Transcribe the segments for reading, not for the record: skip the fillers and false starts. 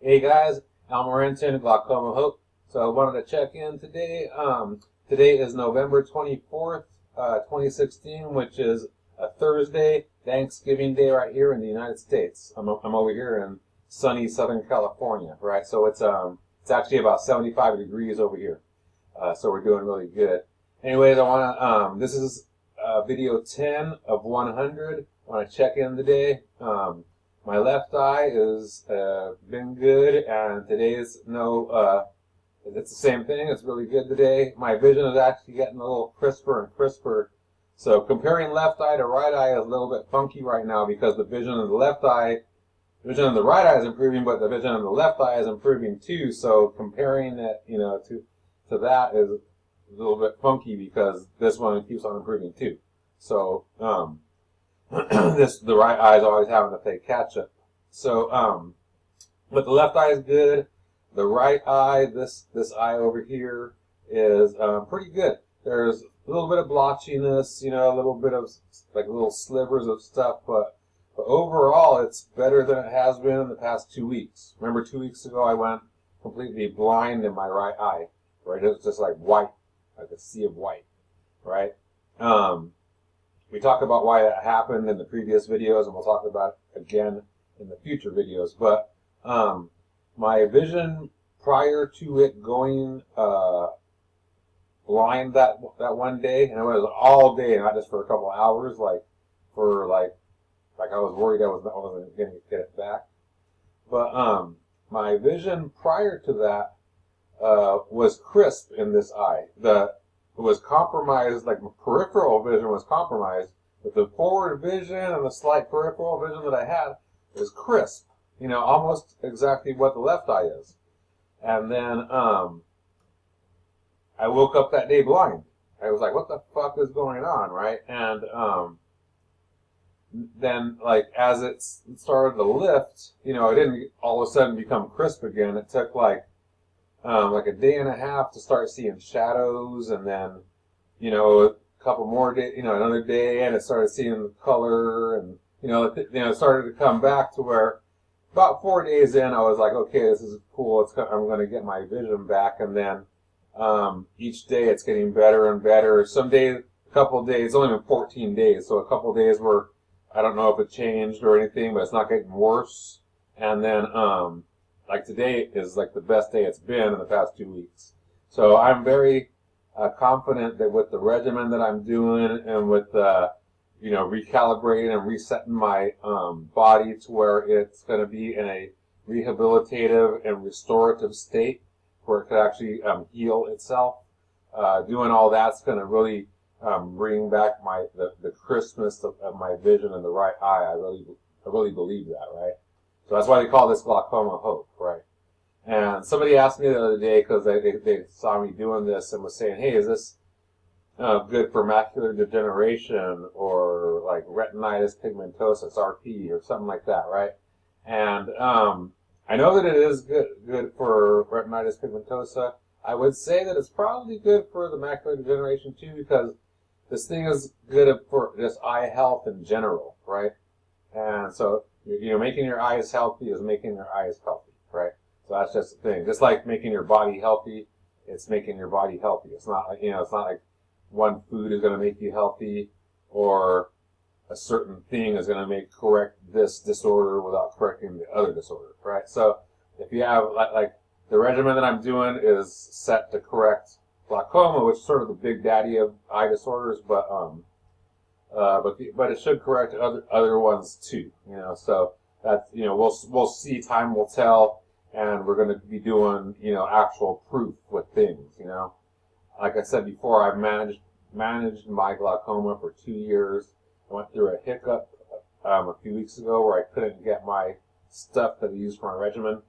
Hey guys, I'm Morentin, Glaucoma Hope. So I wanted to check in today. Today is November 24th, 2016, which is a Thursday, Thanksgiving Day right here in the United States. I'm over here in sunny Southern California, right? So it's actually about 75 degrees over here. So we're doing really good. Anyways, this is video 10 of 100. I want to check in today. My left eye is been good, and today is it's the same thing. It's really good today. My vision is actually getting a little crisper and crisper. So comparing left eye to right eye is a little bit funky right now because the vision of the vision of the right eye is improving, but the vision of the left eye is improving too. So comparing it, to that is a little bit funky because this one keeps on improving too. So the right eye is always having to play catch up. So but the left eye is good. The right eye, this eye over here, is pretty good. There's a little bit of blotchiness, a little bit of like little slivers of stuff, but overall it's better than it has been in the past 2 weeks. Remember 2 weeks ago I went completely blind in my right eye, right? It was just like white, like a sea of white, right? We talked about why that happened in the previous videos, and we'll talk about it again in the future videos. But my vision prior to it going blind that one day, and it was all day, not just for a couple of hours, like I was worried I wasn't going to get it back. But my vision prior to that was crisp in this eye. It was compromised, like my peripheral vision was compromised, but the forward vision and the slight peripheral vision that I had was crisp, almost exactly what the left eye is. And then I woke up that day blind. I was like, what the fuck is going on, right? And then, like, as it started to lift, it didn't all of a sudden become crisp again. It took like a day and a half to start seeing shadows, and then, a couple more days, another day, and it started seeing the color, and, it started to come back to where about 4 days in, I was like, okay, this is cool. I'm going to get my vision back, and then each day it's getting better and better. Some days, a couple of days, it's only been 14 days, so a couple of days where I don't know if it changed or anything, but it's not getting worse. And then, like today is like the best day it's been in the past 2 weeks. So I'm very confident that with the regimen that I'm doing and with recalibrating and resetting my body to where it's going to be in a rehabilitative and restorative state where it could actually heal itself. Doing all that's going to really bring back the crispness of my vision in the right eye. I really believe that, right? So that's why they call this glaucoma hope, right? And somebody asked me the other day, because they saw me doing this and was saying, hey, is this good for macular degeneration or like retinitis pigmentosa, RP, or something like that, right? And I know that it is good for retinitis pigmentosa. I would say that it's probably good for the macular degeneration too, because this thing is good for just eye health in general, right? And so, making your eyes healthy is making your eyes healthy, right? So that's just the thing. Just like making your body healthy, it's making your body healthy. It's not like, it's not like one food is going to make you healthy, or a certain thing is going to correct this disorder without correcting the other disorder, right? So if you have, like the regimen that I'm doing is set to correct glaucoma, which is sort of the big daddy of eye disorders, but it should correct other ones too, so that's, we'll see, time will tell, and we're going to be doing, actual proof with things, Like I said before, I've managed my glaucoma for 2 years. I went through a hiccup a few weeks ago where I couldn't get my stuff that I used for my regimen,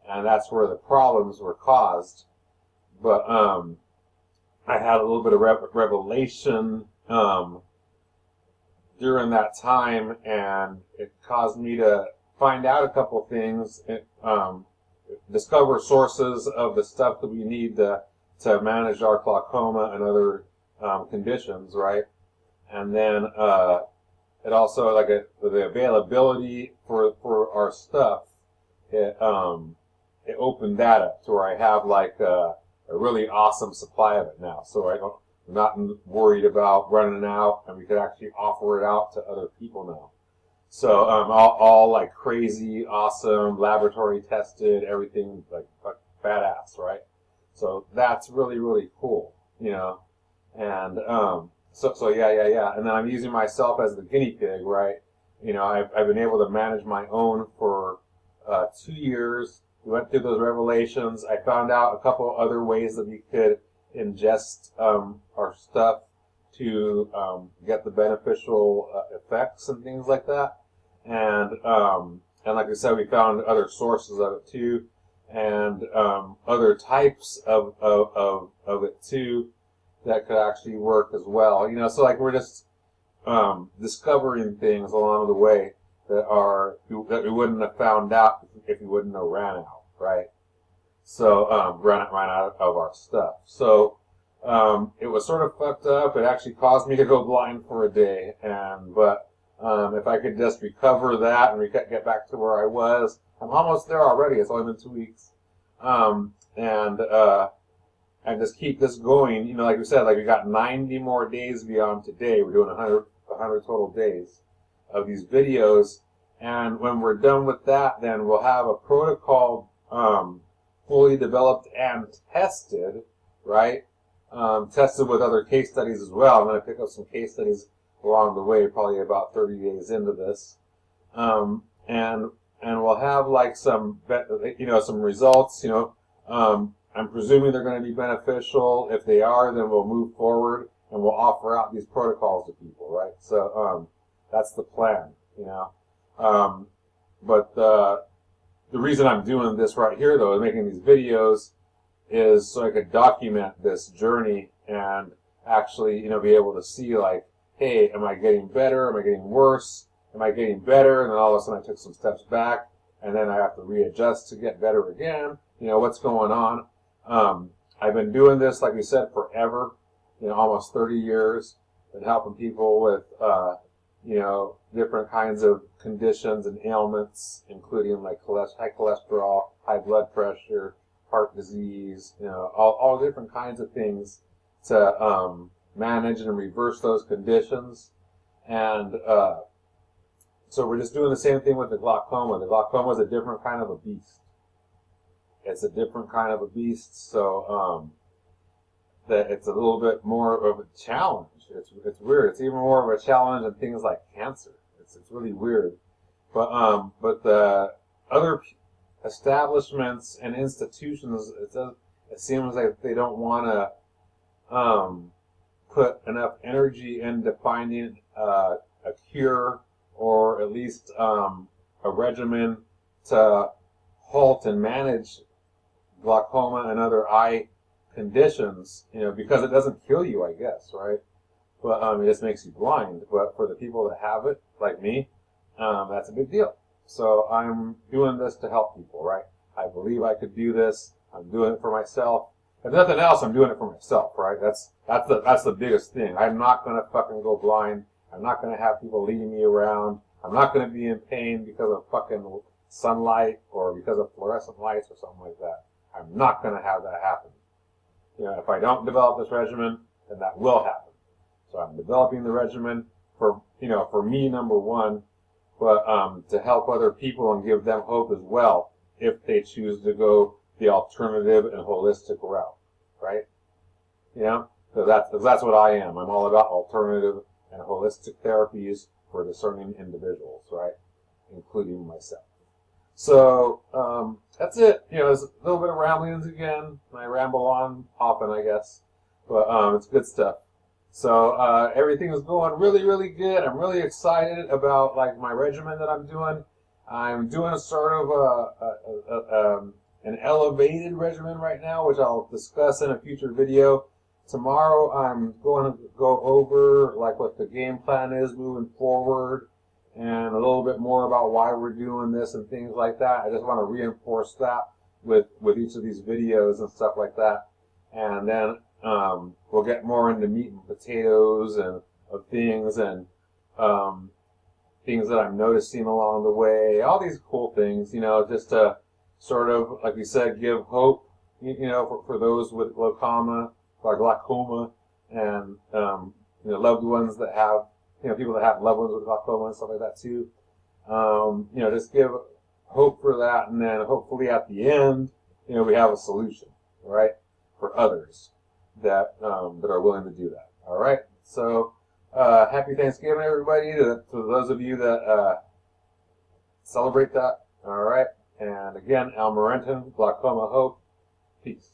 and that's where the problems were caused. But I had a little bit of revelation during that time, and it caused me to find out a couple things, discover sources of the stuff that we need to manage our glaucoma and other conditions, right? And then it also, like the availability for our stuff, it it opened that up to where I have like a really awesome supply of it now. So I'm not worried about running out, and we could actually offer it out to other people now. So all like crazy, awesome, laboratory tested, everything like badass, right? So that's really, really cool, you know. And so yeah. And then I'm using myself as the guinea pig, right? You know, I've been able to manage my own for 2 years. We went through those revelations. I found out a couple other ways that we could ingest our stuff to get the beneficial effects and things like that. And like I said, we found other sources of it too, and other types of it too that could actually work as well. You know, so like we're just discovering things along the way that we wouldn't have found out if we wouldn't have ran out, right? So ran out of our stuff. So it was sort of fucked up. It actually caused me to go blind for a day, but if I could just recover that and get back to where I was, I'm almost there already. It's only been 2 weeks, and just keep this going. You know, like we said, like we got 90 more days beyond today. We're doing 100 total days of these videos, and when we're done with that, then we'll have a protocol fully developed and tested, right? Tested with other case studies as well. I'm going to pick up some case studies along the way, probably about 30 days into this, and we'll have like some, you know, some results. You know, I'm presuming they're going to be beneficial. If they are, then we'll move forward and we'll offer out these protocols to people, right? So that's the plan, you know. But the reason I'm doing this right here, though, making these videos, is so I could document this journey and actually, you know, be able to see like, hey, am I getting better? Am I getting worse? Am I getting better? And then all of a sudden I took some steps back, and then I have to readjust to get better again. You know, what's going on? I've been doing this, like we said, forever. You know, almost 30 years. Been helping people with, you know, different kinds of conditions and ailments, including like high cholesterol, high blood pressure, heart disease, you know, all different kinds of things to manage and reverse those conditions. And so we're just doing the same thing with the glaucoma. The glaucoma is a different kind of a beast. It's a different kind of a beast, so that it's a little bit more of a challenge. It's weird. It's even more of a challenge than things like cancer. It's really weird. But the other establishments and institutions, it seems like they don't want to put enough energy into finding a cure, or at least a regimen to halt and manage glaucoma and other eye conditions, you know, because it doesn't kill you, I guess, right? But it just makes you blind. But for the people that have it, like me, that's a big deal. So I'm doing this to help people, right? I believe I could do this. I'm doing it for myself. If nothing else, I'm doing it for myself, right? That's the biggest thing. I'm not gonna fucking go blind. I'm not gonna have people leading me around. I'm not gonna be in pain because of fucking sunlight or because of fluorescent lights or something like that. I'm not gonna have that happen. You know, if I don't develop this regimen, then that will happen. So I'm developing the regimen for, you know, for me, number one, but to help other people and give them hope as well if they choose to go the alternative and holistic route, right? You know, because that's what I am. I'm all about alternative and holistic therapies for discerning individuals, right, including myself. So that's it. You know, there's a little bit of ramblings again. I ramble on often, I guess, but it's good stuff. So everything is going really, really good. I'm really excited about like my regimen that I'm doing. I'm doing sort of an elevated regimen right now, which I'll discuss in a future video. Tomorrow I'm going to go over like what the game plan is moving forward, and a little bit more about why we're doing this and things like that. I just want to reinforce that with each of these videos and stuff like that. And then we'll get more into meat and potatoes and of things and things that I'm noticing along the way. All these cool things, you know, just to sort of, like we said, give hope, for those with glaucoma, and loved ones that have, people that have loved ones with glaucoma and stuff like that too. Just give hope for that, and then hopefully at the end, we have a solution, right, for others that that are willing to do that. All right. So happy Thanksgiving, everybody, to those of you that celebrate that. All right. And again, Morentin, Glaucoma Hope. Peace.